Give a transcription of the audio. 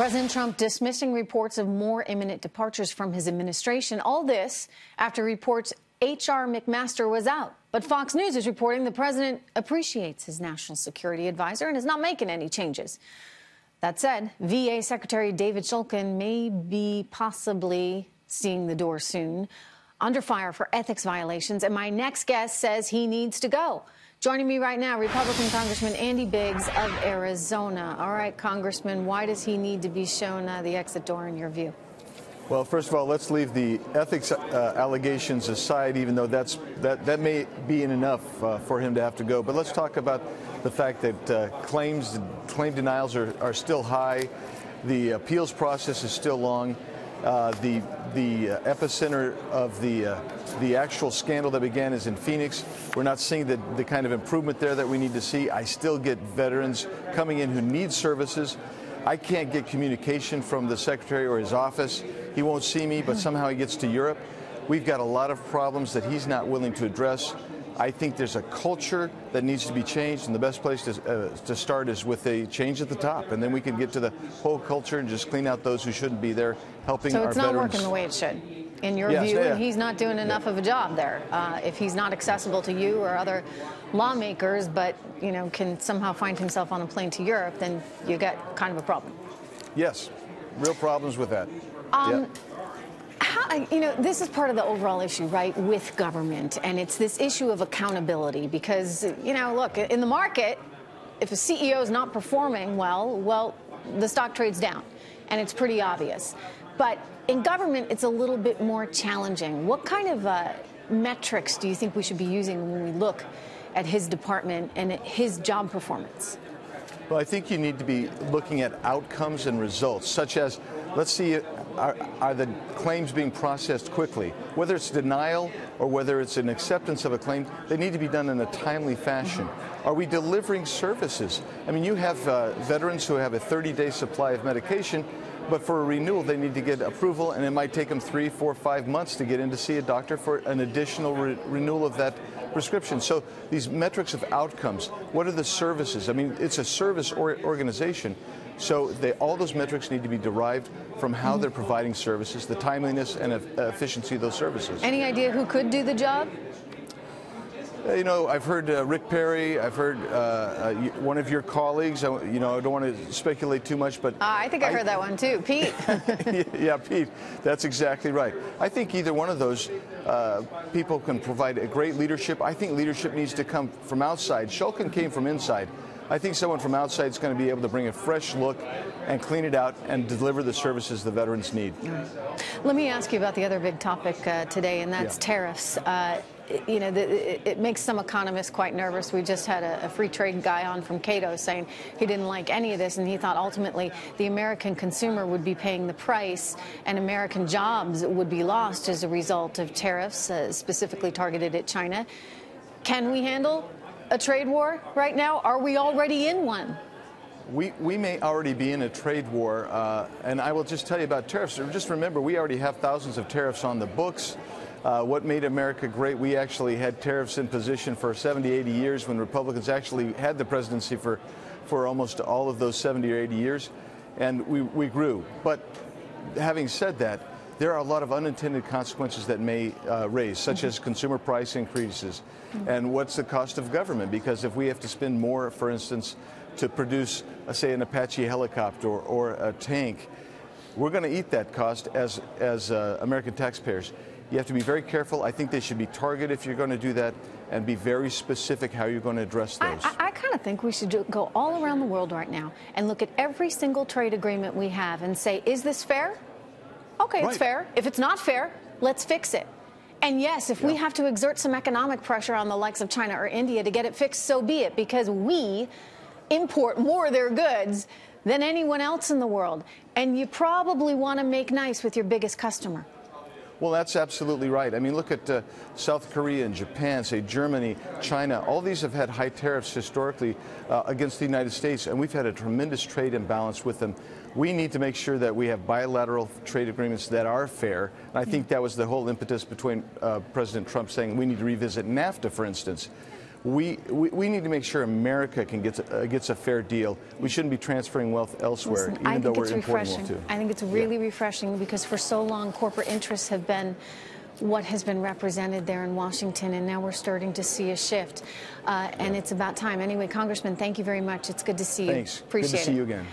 President Trump dismissing reports of more imminent departures from his administration. All this after reports H.R. McMaster was out. But Fox News is reporting the president appreciates his national security advisor and is not making any changes. That said, VA Secretary David Shulkin may be possibly seeing the door soon, under fire for ethics violations. And my next guest says he needs to go. Joining me right now, Republican Congressman Andy Biggs of Arizona. All right, Congressman, why does he need to be shown the exit door in your view? Well, first of all, let's leave the ethics allegations aside, even though that may be enough for him to have to go. But let's talk about the fact that claim denials are still high. The appeals process is still long. The epicenter of the actual scandal that began is in Phoenix. We're not seeing the kind of improvement there that we need to see. I still get veterans coming in who need services. I can't get communication from the secretary or his office. He won't see me, but somehow he gets to Europe. We've got a lot of problems that he's not willing to address. I think there's a culture that needs to be changed, and the best place to start is with a change at the top, and then we can get to the whole culture and just clean out those who shouldn't be there, helping our veterans. So it's not working the way it should, in your view, and he's not doing enough of a job there. If he's not accessible to you or other lawmakers, but can somehow find himself on a plane to Europe, then you got kind of a problem. Yes, real problems with that. This is part of the overall issue, right, with government, and it's this issue of accountability because, look, in the market, if a CEO is not performing well, the stock trades down, and it's pretty obvious. But in government, it's a little bit more challenging. What kind of metrics do you think we should be using when we look at his department and at his job performance? Well, I think you need to be looking at outcomes and results, such as, let's see, are the claims being processed quickly? Whether it's denial or whether it's an acceptance of a claim, they need to be done in a timely fashion. Are we delivering services? I mean, you have veterans who have a 30-day supply of medication, but for a renewal, they need to get approval, and it might take them 3, 4, 5 months to get in to see a doctor for an additional renewal of that prescription. So these metrics of outcomes, what are the services? I mean, it's a service organization. So all those metrics need to be derived from how they're providing services, the timeliness and efficiency of those services. Any idea who could do the job? I've heard Rick Perry. I've heard one of your colleagues. I don't want to speculate too much, but I think I heard that one too, Pete. Yeah, Pete. That's exactly right. I think either one of those people can provide a great leadership. I think leadership needs to come from outside. Shulkin came from inside. I think someone from outside is going to be able to bring a fresh look and clean it out and deliver the services the veterans need. Let me ask you about the other big topic today, and that's tariffs. It makes some economists quite nervous. We just had a free trade guy on from Cato saying he didn't like any of this, and he thought ultimately the American consumer would be paying the price and American jobs would be lost as a result of tariffs, specifically targeted at China. Can we handle a trade war right now? Are we already in one? We may already be in a trade war, and I will just tell you about tariffs. Just remember, we already have thousands of tariffs on the books. What made America great, we actually had tariffs in position for 70, 80 years when Republicans actually had the presidency for almost all of those 70 or 80 years, and we grew. But having said that, there are a lot of unintended consequences that may raise, such as consumer price increases. And what's the cost of government? Because if we have to spend more, for instance, to produce, say, an Apache helicopter or a tank, we're going to eat that cost as American taxpayers. You have to be very careful. I think they should be targeted if you're going to do that, and be very specific how you're going to address those. I kind of think we should go all around the world right now and look at every single trade agreement we have and say, is this fair? Okay, it's fair. If it's not fair, let's fix it. And yes, if we have to exert some economic pressure on the likes of China or India to get it fixed, so be it, because we import more of their goods than anyone else in the world. And you probably want to make nice with your biggest customer. Well, that's absolutely right. I mean, look at South Korea and Japan, say Germany, China. All these have had high tariffs historically against the United States, and we've had a tremendous trade imbalance with them. We need to make sure that we have bilateral trade agreements that are fair. And I think that was the whole impetus between President Trump saying we need to revisit NAFTA, for instance. we need to make sure America gets a fair deal. We shouldn't be transferring wealth elsewhere, Listen, even though we're importing wealth too. I think it's really refreshing, because for so long corporate interests have been what has been represented there in Washington, and now we're starting to see a shift. And it's about time. Anyway, Congressman, thank you very much. It's good to see you. Thanks. Appreciate it. Good to see you again.